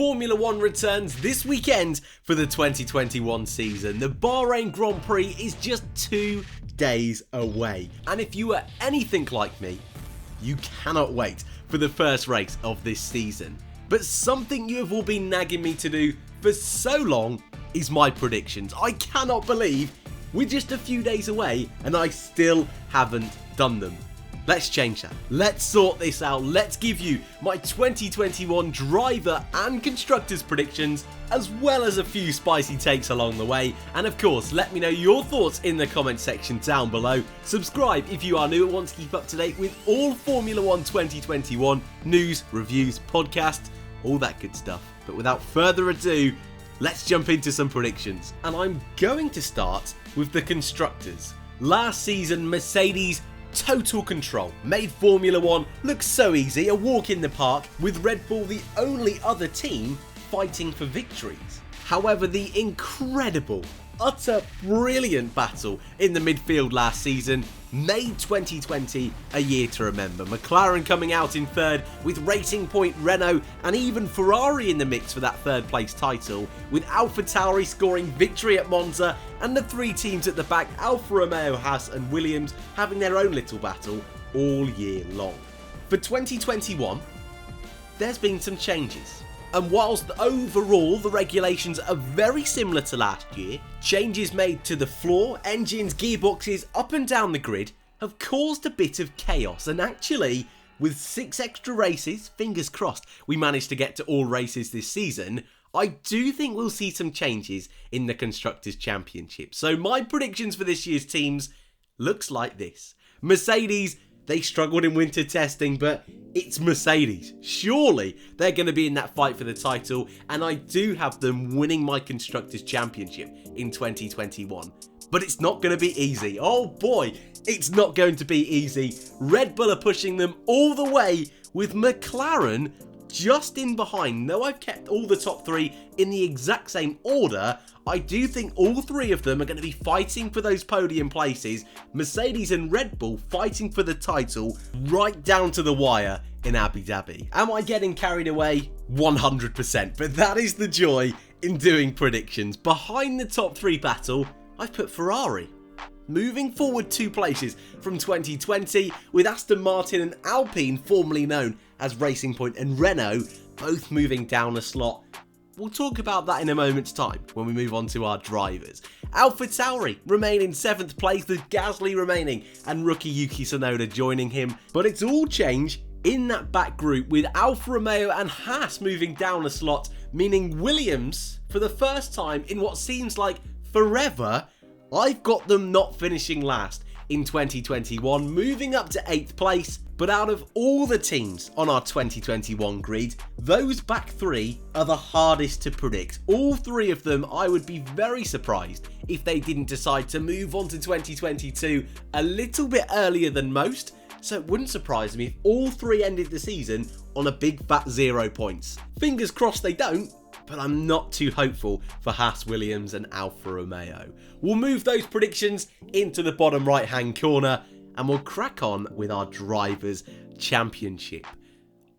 Formula 1 returns this weekend for the 2021 season. The Bahrain Grand Prix is just 2 days away. And if you are anything like me, you cannot wait for the first race of this season. But something you have all been nagging me to do for so long is my predictions. I cannot believe we're just a few days away and I still haven't done them. Let's change that. Let's sort this out. Let's give you my 2021 driver and constructors predictions, as well as a few spicy takes along the way. And of course, let me know your thoughts in the comment section down below. Subscribe if you are new and want to keep up to date with all Formula 1 2021 news, reviews, podcasts, all that good stuff. But without further ado, let's jump into some predictions. And I'm going to start with the constructors. Last season, Mercedes total control made Formula 1 look so easy, a walk in the park, with Red Bull the only other team fighting for victories. However, the incredible, utter brilliant battle in the midfield last season made 2020 a year to remember. McLaren coming out in third with Racing Point, Renault and even Ferrari in the mix for that third place title, with AlphaTauri scoring victory at Monza and the three teams at the back, Alfa Romeo, Haas and Williams, having their own little battle all year long. For 2021, there's been some changes. And whilst overall the regulations are very similar to last year, changes made to the floor, engines, gearboxes, up and down the grid have caused a bit of chaos. And actually, with 6 extra races, fingers crossed we managed to get to all races this season, I do think we'll see some changes in the Constructors' Championship. So my predictions for this year's teams looks like this. Mercedes, they struggled in winter testing, but it's Mercedes. Surely they're going to be in that fight for the title, and I do have them winning my Constructors' Championship in 2021. But it's not going to be easy. Oh boy, it's not going to be easy. Red Bull are pushing them all the way, with McLaren just in behind. Though I've kept all the top 3 in the exact same order, I do think all 3 of them are going to be fighting for those podium places. Mercedes and Red Bull fighting for the title right down to the wire in Abu Dhabi. Am I getting carried away? 100%, but that is the joy in doing predictions. Behind the top 3 battle, I've put Ferrari. Moving forward 2 places from 2020, with Aston Martin and Alpine, formerly known as Racing Point and Renault, both moving down a slot. We'll talk about that in a moment's time when we move on to our drivers. AlphaTauri remain in 7th place, with Gasly remaining and rookie Yuki Tsunoda joining him. But it's all changed in that back group, with Alfa Romeo and Haas moving down a slot, meaning Williams, for the first time in what seems like forever, I've got them not finishing last in 2021, moving up to 8th place. But out of all the teams on our 2021 grid, those back 3 are the hardest to predict. All 3 of them, I would be very surprised if they didn't decide to move on to 2022 a little bit earlier than most. So it wouldn't surprise me if all 3 ended the season on a big fat 0 points. Fingers crossed they don't, but I'm not too hopeful for Haas, Williams and Alfa Romeo. We'll move those predictions into the bottom right hand corner and we'll crack on with our Drivers' Championship.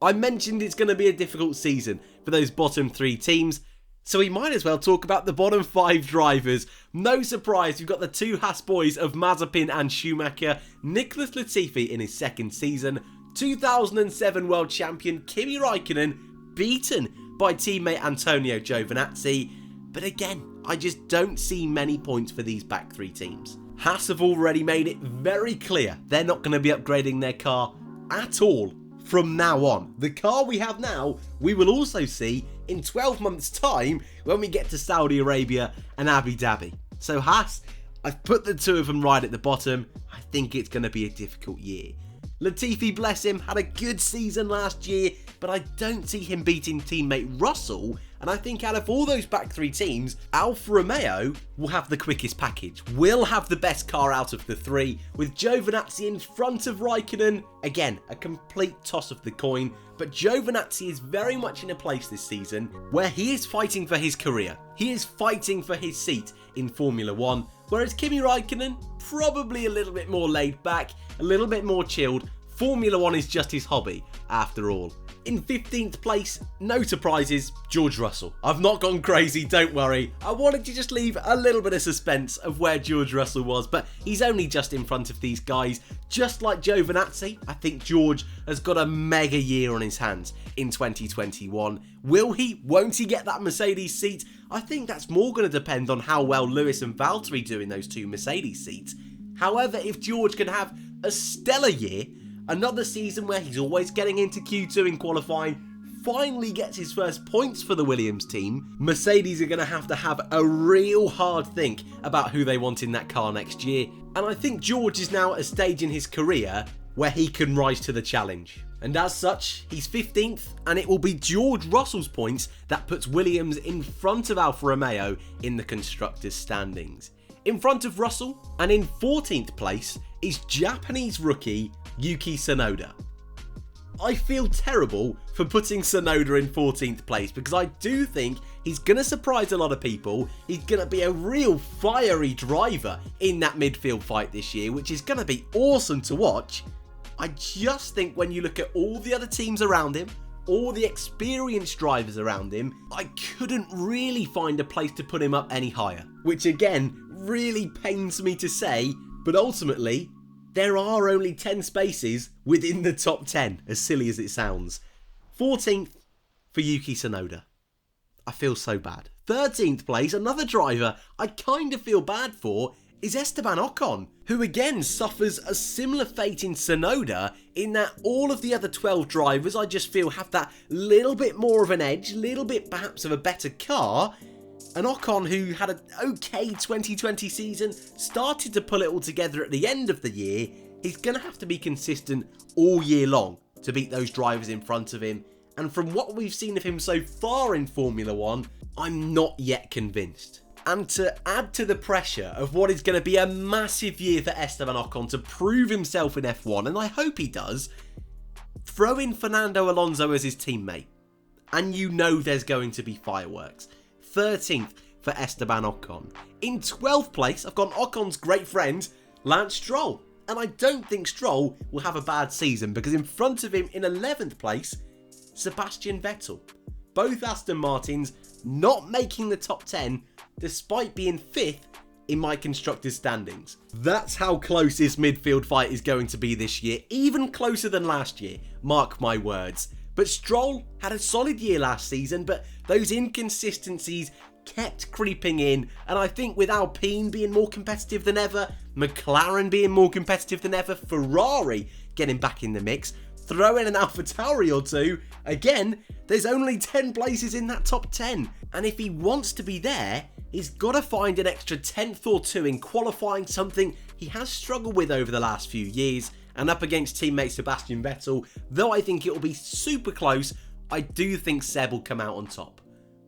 I mentioned it's going to be a difficult season for those bottom 3 teams, so we might as well talk about the bottom 5 drivers. No surprise, we've got the 2 Haas boys of Mazepin and Schumacher, Nicholas Latifi in his 2nd season, 2007 World Champion Kimi Raikkonen beaten by teammate Antonio Giovinazzi, but again, I just don't see many points for these back 3 teams. Haas have already made it very clear they're not going to be upgrading their car at all from now on. The car we have now, we will also see in 12 months' time when we get to Saudi Arabia and Abu Dhabi. So Haas, I've put the 2 of them right at the bottom. I think it's going to be a difficult year. Latifi, bless him, had a good season last year, but I don't see him beating teammate Russell. And I think out of all those back 3 teams, Alfa Romeo will have the quickest package, will have the best car out of the 3, with Giovinazzi in front of Raikkonen. Again, a complete toss of the coin, but Giovinazzi is very much in a place this season where he is fighting for his career. He is fighting for his seat in Formula 1, whereas Kimi Raikkonen, probably a little bit more laid back, a little bit more chilled. Formula 1 is just his hobby, after all. In 15th place, no surprises, George Russell. I've not gone crazy, don't worry. I wanted to just leave a little bit of suspense of where George Russell was, but he's only just in front of these guys. Just like Giovinazzi, I think George has got a mega year on his hands in 2021. Will he? Won't he get that Mercedes seat? I think that's more going to depend on how well Lewis and Valtteri do in those two Mercedes seats. However, if George can have a stellar year, another season where he's always getting into Q2 in qualifying, finally gets his first points for the Williams team, Mercedes are going to have a real hard think about who they want in that car next year. And I think George is now at a stage in his career where he can rise to the challenge. And as such, he's 15th, and it will be George Russell's points that puts Williams in front of Alfa Romeo in the Constructors' standings. In front of Russell, and in 14th place, is Japanese rookie Yuki Tsunoda. I feel terrible for putting Tsunoda in 14th place because I do think he's going to surprise a lot of people. He's going to be a real fiery driver in that midfield fight this year, which is going to be awesome to watch. I just think when you look at all the other teams around him, all the experienced drivers around him, I couldn't really find a place to put him up any higher. Which again, really pains me to say, but ultimately, there are only 10 spaces within the top 10, as silly as it sounds. 14th for Yuki Tsunoda. I feel so bad. 13th place, another driver I kind of feel bad for, is Esteban Ocon, who again suffers a similar fate in Tsunoda in that all of the other 12 drivers I just feel have that little bit more of an edge, little bit perhaps of a better car. And Ocon, who had an okay 2020 season, started to pull it all together at the end of the year, he's going to have to be consistent all year long to beat those drivers in front of him. And from what we've seen of him so far in Formula 1, I'm not yet convinced. And to add to the pressure of what is going to be a massive year for Esteban Ocon to prove himself in F1, and I hope he does, throw in Fernando Alonso as his teammate. And you know there's going to be fireworks. 13th for Esteban Ocon. In 12th place, I've got Ocon's great friend, Lance Stroll. And I don't think Stroll will have a bad season because in front of him in 11th place, Sebastian Vettel. Both Aston Martins not making the top 10 despite being 5th in my Constructors' standings. That's how close this midfield fight is going to be this year, even closer than last year, mark my words. But Stroll had a solid year last season, but those inconsistencies kept creeping in, and I think with Alpine being more competitive than ever, McLaren being more competitive than ever, Ferrari getting back in the mix, throw in an AlphaTauri or two, again, there's only 10 places in that top 10, and if he wants to be there, he's got to find an extra 10th or 2 in qualifying, something he has struggled with over the last few years, and up against teammate Sebastian Vettel, though I think it will be super close, I do think Seb will come out on top.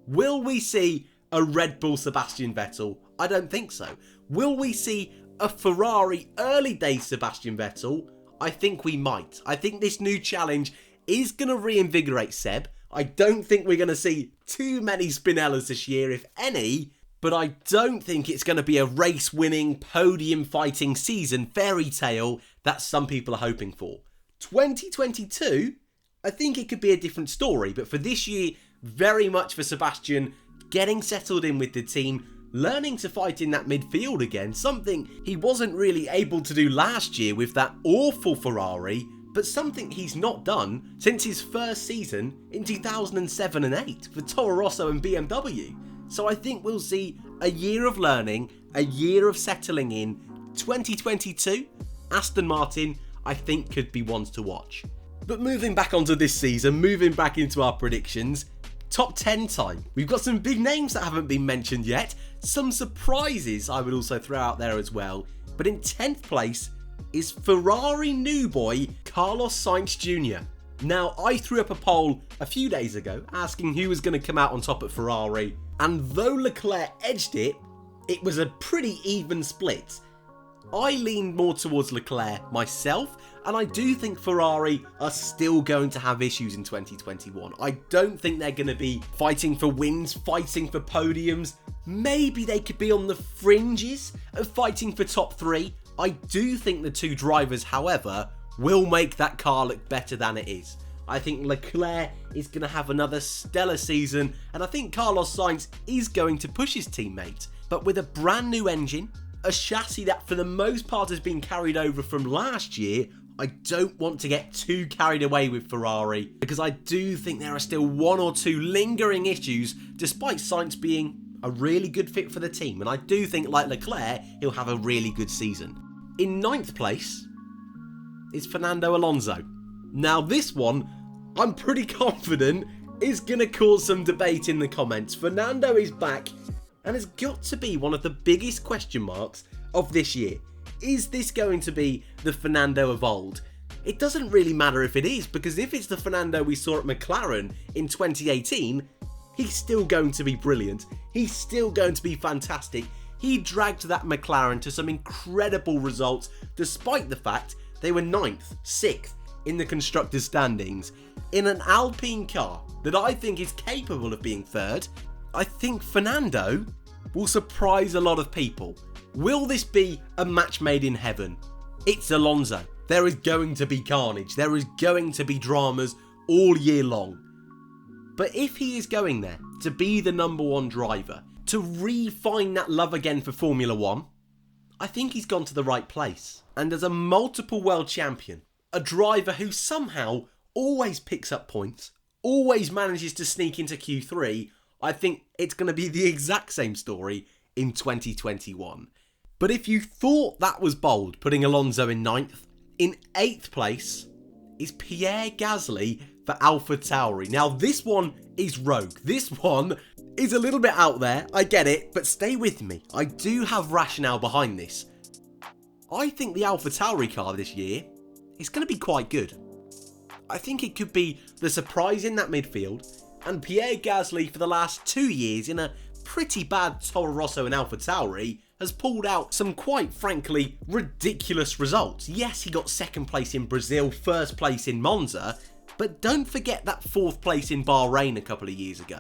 Will we see a Red Bull Sebastian Vettel? I don't think so. Will we see a Ferrari early days Sebastian Vettel? I think we might. I think this new challenge is going to reinvigorate Seb. I don't think we're going to see too many Spinellas this year, if any, but I don't think it's going to be a race-winning, podium-fighting season fairy tale that some people are hoping for. 2022, I think it could be a different story, but for this year, very much for Sebastian, getting settled in with the team, learning to fight in that midfield again, something he wasn't really able to do last year with that awful Ferrari, but something he's not done since his first season in 2007 and 8 for Toro Rosso and BMW. So I think we'll see a year of learning, a year of settling in. 2022, Aston Martin, I think could be ones to watch. But moving back onto this season, moving back into our predictions, top 10 time. We've got some big names that haven't been mentioned yet, some surprises I would also throw out there as well. But in 10th place is Ferrari new boy Carlos Sainz Jr. Now, I threw up a poll a few days ago asking who was going to come out on top at Ferrari, and though Leclerc edged it, it was a pretty even split. I leaned more towards Leclerc myself, and I do think Ferrari are still going to have issues in 2021. I don't think they're going to be fighting for wins, fighting for podiums. Maybe they could be on the fringes of fighting for top 3. I do think the two drivers, however, will make that car look better than it is. I think Leclerc is going to have another stellar season, and I think Carlos Sainz is going to push his teammate. But with a brand new engine, a chassis that for the most part has been carried over from last year, I don't want to get too carried away with Ferrari, because I do think there are still one or two lingering issues, despite Sainz being a really good fit for the team, and I do think, like Leclerc, he'll have a really good season. In 9th place is Fernando Alonso. Now this one, I'm pretty confident, is going to cause some debate in the comments. Fernando is back and has got to be one of the biggest question marks of this year. Is this going to be the Fernando of old? It doesn't really matter if it is, because if it's the Fernando we saw at McLaren in 2018, he's still going to be brilliant. He's still going to be fantastic. He dragged that McLaren to some incredible results, despite the fact they were 9th, 6th in the Constructors standings. In an Alpine car that I think is capable of being 3rd, I think Fernando will surprise a lot of people. Will this be a match made in heaven? It's Alonso. There is going to be carnage. There is going to be dramas all year long. But if he is going there to be the number 1 driver, to re-find that love again for Formula 1, I think he's gone to the right place. And as a multiple world champion, a driver who somehow always picks up points, always manages to sneak into Q3, I think it's going to be the exact same story in 2021. But if you thought that was bold, putting Alonso in 8th place is Pierre Gasly for AlphaTauri. Now this one is rogue. This one is a little bit out there, I get it, but stay with me. I do have rationale behind this. I think the AlphaTauri car this year is going to be quite good. I think it could be the surprise in that midfield, and Pierre Gasly for the last 2 years in a pretty bad Toro Rosso and AlphaTauri has pulled out some quite frankly ridiculous results. Yes, he got 2nd place in Brazil, 1st place in Monza, but don't forget that 4th place in Bahrain a couple of years ago.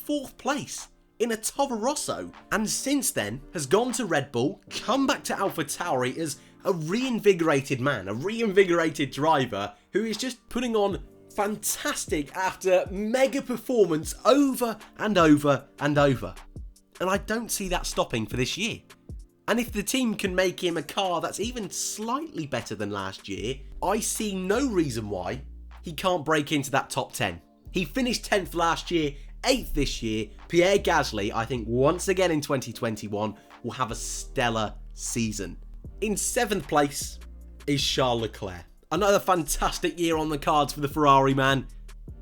4th place in a Toro Rosso, and since then has gone to Red Bull, come back to AlphaTauri as a reinvigorated man, a reinvigorated driver who is just putting on fantastic after mega performance over and over and over. And I don't see that stopping for this year. And if the team can make him a car that's even slightly better than last year, I see no reason why he can't break into that top 10. He finished 10th last year, 8th this year. Pierre Gasly, I think once again in 2021, will have a stellar season. In 7th place is Charles Leclerc. Another fantastic year on the cards for the Ferrari man,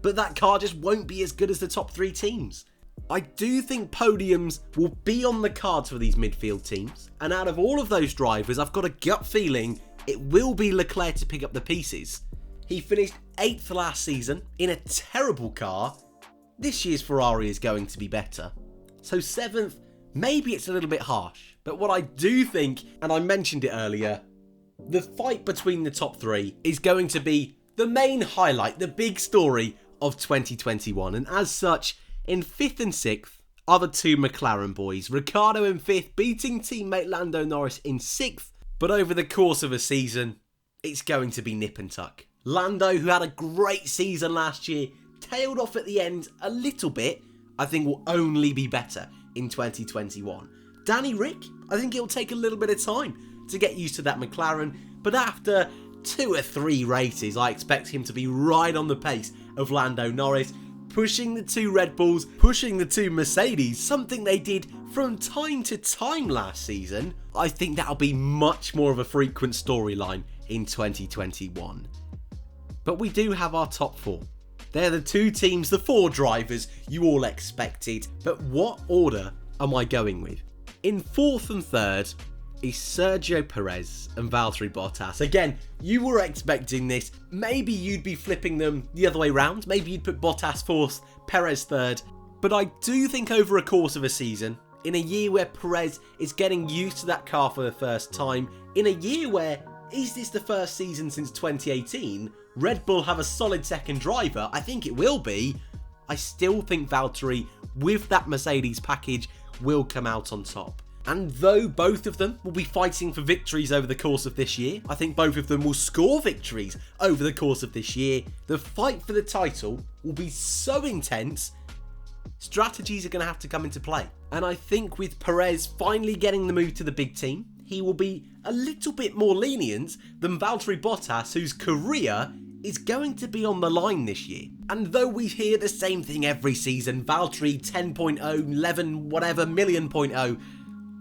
but that car just won't be as good as the top 3 teams. I do think podiums will be on the cards for these midfield teams, and out of all of those drivers, I've got a gut feeling it will be Leclerc to pick up the pieces. He finished 8th last season in a terrible car. This year's Ferrari is going to be better. So 7th, maybe it's a little bit harsh, but what I do think, and I mentioned it earlier, the fight between the top 3 is going to be the main highlight, the big story of 2021, and as such, in 5th and 6th are the 2 McLaren boys. Ricciardo in 5th, beating teammate Lando Norris in 6th, but over the course of a season, it's going to be nip and tuck. Lando, who had a great season last year, tailed off at the end a little bit, I think will only be better in 2021. Danny Rick, I think it'll take a little bit of time to get used to that McLaren, but after 2 or 3 races, I expect him to be right on the pace of Lando Norris, pushing the 2 Red Bulls, pushing the 2 Mercedes, something they did from time to time last season. I think that'll be much more of a frequent storyline in 2021. But we do have our top 4. They're the 2 teams, the 4 drivers you all expected. But what order am I going with? In 4th and 3rd is Sergio Perez and Valtteri Bottas. Again, you were expecting this. Maybe you'd be flipping them the other way round. Maybe you'd put Bottas 4th, Perez 3rd. But I do think over a course of a season, in a year where Perez is getting used to that car for the first time, in a year where, is this the first season since 2018, Red Bull have a solid second driver? I think it will be. I still think Valtteri, with that Mercedes package, will come out on top. And though both of them will be fighting for victories over the course of this year, I think both of them will score victories over the course of this year, the fight for the title will be so intense, strategies are going to have to come into play. And I think with Perez finally getting the move to the big team, he will be a little bit more lenient than Valtteri Bottas, whose career is going to be on the line this year. And though we hear the same thing every season, Valtteri 10.0, 11 whatever million point oh,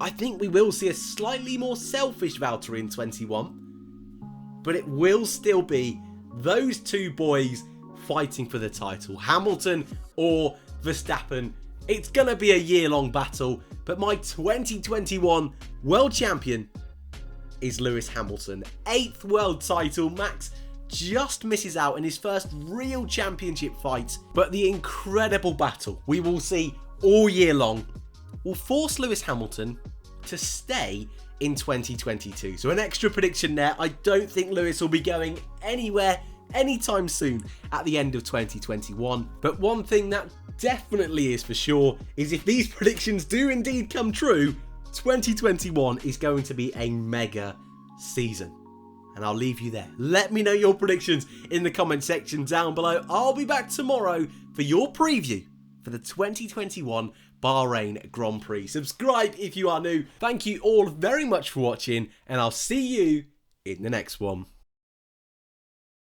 I think we will see a slightly more selfish Valtteri in 21. But it will still be those two boys fighting for the title, Hamilton or Verstappen. It's going to be a year-long battle, but my 2021 world champion is Lewis Hamilton. 8th world title. Max just misses out in his first real championship fight, but the incredible battle we will see all year long will force Lewis Hamilton to stay in 2022. So an extra prediction there. I don't think Lewis will be going anywhere anytime soon at the end of 2021. But one thing that definitely is for sure is if these predictions do indeed come true, 2021 is going to be a mega season. And I'll leave you there. Let me know your predictions in the comment section down below. I'll be back tomorrow for your preview for the 2021 Bahrain Grand Prix. Subscribe if you are new. Thank you all very much for watching, and I'll see you in the next one.